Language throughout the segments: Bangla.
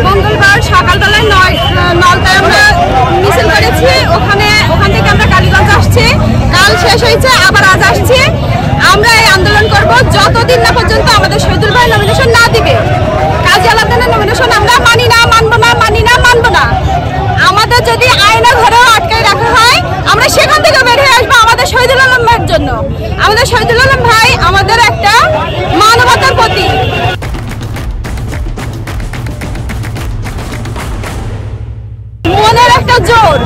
মঙ্গলবার সকালবেলায় নলতায় আমরা মিছিল করেছি। ওখান থেকে আমরা কালীগঞ্জ আসছি, কাল শেষ হয়েছে, আবার আজ আসছি। আমরা এই আন্দোলন করব যতদিন না পর্যন্ত আমাদের শহীদুল ভাই নমিনেশন না দিবে। কাজী আলাউদ্দিনের নমিনেশন আমরা মানি না, মানবো না, মানি না, মানবো না। আমাদের যদি আয়না ঘরেও আটকায় রাখা হয়, আমরা সেখান থেকে বের হয়ে আসবো আমাদের শহীদুল আলম ভাইয়ের জন্য। আমাদের শহীদুল আলম ভাই আমাদের একটা মানবতার প্রতীক। মনের একটা জোর,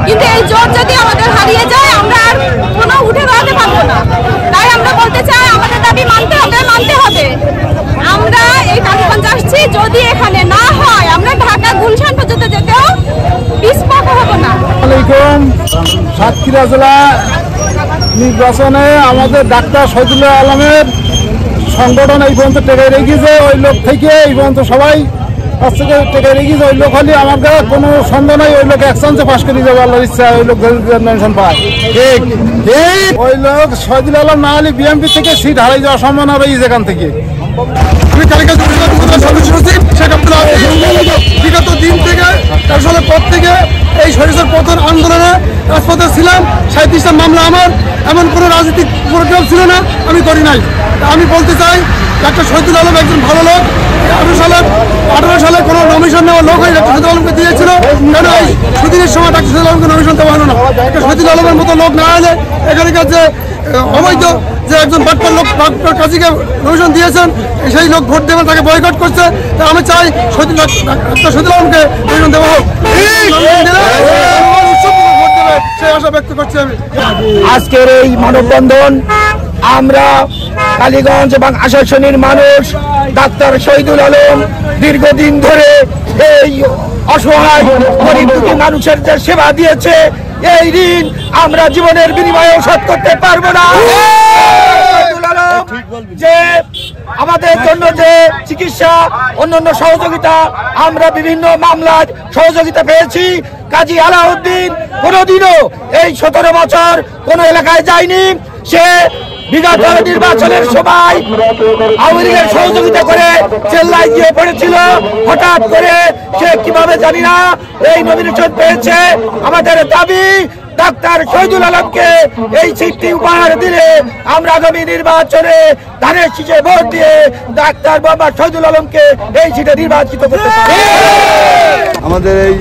কিন্তু এই জোর যদি আমাদের হারিয়ে যায় আমরা আর কোনো উঠে দাঁড়াতে পারবো না। তাই আমরা বলতে চাই আমাদের দাবি মানতে হবে, মানতে হবে। আমরা এই কালীগঞ্জ আসছি, যদি এখানে না হয় আমরা ঢাকা গুলশান পর্যন্ত যেতেও পিছপা হব না। সাতক্ষীরা জেলা নির্বাচনে আমাদের ডাক্তার শহীদুল আলমের সংগঠন এই পর্যন্ত টেকে রেখেছে। ওই লোক থেকে এই পর্যন্ত সবাই কাছ থেকে টেকে রেখেছে। ওই লোক হলে আমাদের কোনো সন্দেহ নাই, ওই লোক একসাথে পাশ করে যাবে আল্লাহর ইচ্ছা। ওই লোক নমিনেশন পায়, ঠিক ঠিক। ওই লোক শহীদুল আলম না হলে বিএনপি থেকে সিট হারিয়ে যাওয়ার সম্ভাবনা রয়েছে এখান থেকে। আমি কালীগঞ্জ সদস্য সচিব শেখ আব্দুল আজিজ। বিগত দিন থেকে ১৩ সালের পর থেকে এই সরিষার প্রথম আন্দোলনে রাজপথে ছিলাম। ৩৭টা মামলা আমার, এমন কোনো রাজনৈতিক প্রোগ্রাম ছিল না আমি করি নাই। আমি বলতে চাই ডাক্তার শহীদুল আলম একজন ভালো লোক। 18 সালে কোনো নমিনেশন নেওয়া লোক হয়ে ডাক্তার শহীদুল আলমকে দিয়েছিল, কেন এই সুদিনের সময় ডাক্তার শহীদুল আলমকে নমিনেশন দেওয়া হলো না? ডাক্তার শহীদুল আলমের মতো লোক না এলে এখানকার যে অবৈধ যে একজন বাটপার লোক বাটপার কাজীকে নমিনেশন দিয়েছেন, সেই লোক ভোট দেবেন তাকে বয়কট করছে। তাই আমি চাই ডাক্তার শহীদুল আলমকে নমিনেশন দেওয়া হোক। সেই আশা ব্যক্ত করছি আমি। আজকের এই মানববন্ধন আমরা কালীগঞ্জ এবং আশাশুনির মানুষ ডাক্তার শহীদুল আলম দীর্ঘদিন ধরে এই অসহায় গরিব দুঃখী মানুষের যে সেবা দিয়েছে, এই ঋণ আমরা জীবনের বিনিময়ে শোধ করতে পারবো না। যে আমাদের জন্য যে চিকিৎসা অন্যান্য সহযোগিতা, আমরা বিভিন্ন মামলায় সহযোগিতা পেয়েছি। কাজী আলাউদ্দিন কোনোদিনও এই 17 বছর কোন এলাকায় যায়নি। সে বিগত নির্বাচনের সময় আওয়ামী লীগের সহযোগিতা করে চেল্লায় গিয়ে পড়েছিল। হঠাৎ করে সে কিভাবে জানি না এই নমিনেশন পেয়েছে। আমাদের দাবি ডাক্তার শহীদুল আলমকে এই সিটটি উপহার দিলে আমরা আগামী নির্বাচনে ধানের শীষে ভোট দিয়ে ডাক্তার মোহাম্মদ শহীদুল আলমকে এই সিটে নির্বাচিত করতে পারি। আমাদের এই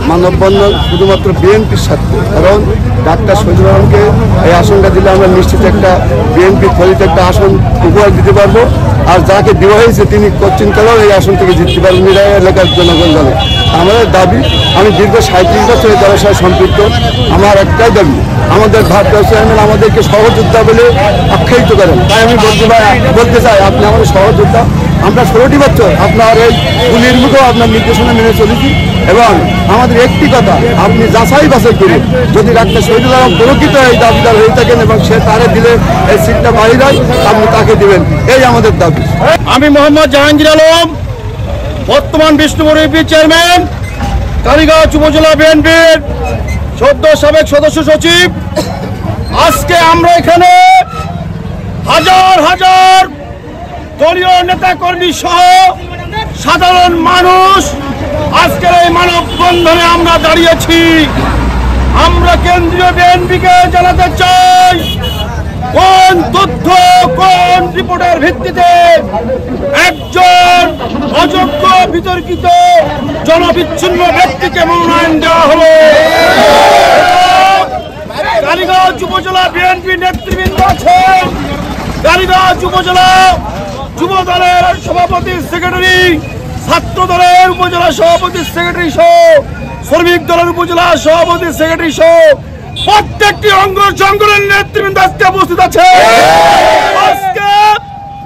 মানববন্ধন শুধুমাত্র বিএনপির স্বার্থে, কারণ ডাক্তার শহীদুল আলমকে এই আসনটা দিলে আমরা নিশ্চিত একটা বিএনপি ফলিত একটা আসন উপহার দিতে পারবো। আর যাকে দেওয়া হয়েছে তিনি কোচিনকালেও এই আসন থেকে জিততে পারবেন, এরা এলাকার জনগণ জানে। আমাদের দাবি, আমি দীর্ঘ 37 বছর এই দলের সাথে সম্পৃক্ত। আমার একটাই দাবি, আমাদের ভারপ্রাপ্ত চেয়ারম্যান আমাদেরকে সহযোদ্ধা বলে আখ্যায়িত করেন। তাই আমি বলতে চাই আপনি আমাদের সহযোদ্ধা। আমরা 16টি বছর আপনার এই গুলির মুখেও আপনার নির্দেশনা মেনে চলেছি। এবং আমাদের একটি কথা, আপনি যাচাই বাছাই করুন, যদি ডাক্তার শহীদুল আলম প্রকৃত এই দাবিদার হয়ে থাকেন এবং সে তারে দিলে এই সিটটা বাড়ি দেয়, আপনি তাকে দিবেন, এই আমাদের দাবি। আমি মোহাম্মদ জাহাঙ্গীর আলম, বর্তমান বিষ্ণুপুর ইউপি চেয়ারম্যান, কালীগঞ্জ উপজেলা বিএনপির সাবেক সদস্য সচিব। আজকে আমরা এখানে হাজার হাজার দলীয় নেতা কর্মী সহ সাধারণ মানুষ আজকের এই মানববন্ধনে আমরা দাঁড়িয়েছি। আমরা কেন্দ্রীয় বিএনপিকে জানাতে চাই, কোন তথ্য কোন রিপোর্টের ভিত্তিতে একজন অযোগ্য বিতর্কিত জনবিচ্ছিন্ন ব্যক্তিকে মনোনয়ন দেওয়া হলো। কালীগঞ্জ উপজেলা বিএনপি নেতৃবৃন্দ আছেন, কালীগঞ্জ উপজেলা যুব দলের সভাপতি সেক্রেটারি, ছাত্র দলের উপজেলা সভাপতি সেক্রেটারি সহ, শ্রমিক দলের উপজেলা সভাপতি সেক্রেটারি সহ প্রত্যেকটি অঙ্গ সংগঠনের নেতৃবৃন্দ আজকে উপস্থিত আছে। আজকে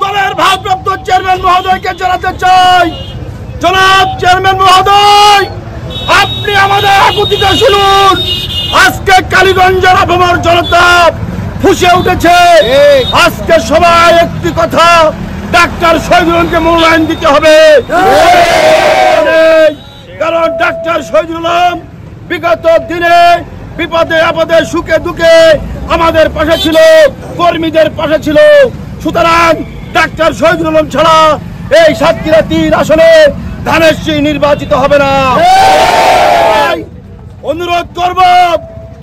দলের ভারপ্রাপ্ত চেয়ারম্যান মহোদয়কে জানাতে চাই, জনাব চেয়ারম্যান মহোদয়, আপনি আমাদের আকুতিটা শুনুন। আজকে কালীগঞ্জের আপামর জনতা ফুঁসে উঠেছে। আজকে সবাই একটি কথা, ডাক্তার শহীদুল আলমকে মনোনয়ন দিতে হবে। কারণ ডাক্তার শহীদুল আলম বিগত দিনে বিপদে আপদে সুখে দুঃখে আমাদের পাশে ছিল, কর্মীদের পাশে ছিল। সুতরাং ডাক্তার শহীদুল আলম ছাড়া এই সাতক্ষীরা 3 আসনে ধানের শীষ নির্বাচিত হবে না। অনুরোধ করব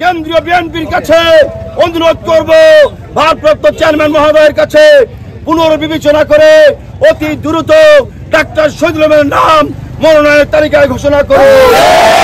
কেন্দ্রীয় বিএনপির কাছে, অনুরোধ করব ভারপ্রাপ্ত চেয়ারম্যান মহোদয়ের কাছে পুনর্বিবেচনা করে অতি দ্রুত ডাক্তার শহীদুল আলমের নাম মনোনয়নের তালিকায় ঘোষণা করুন।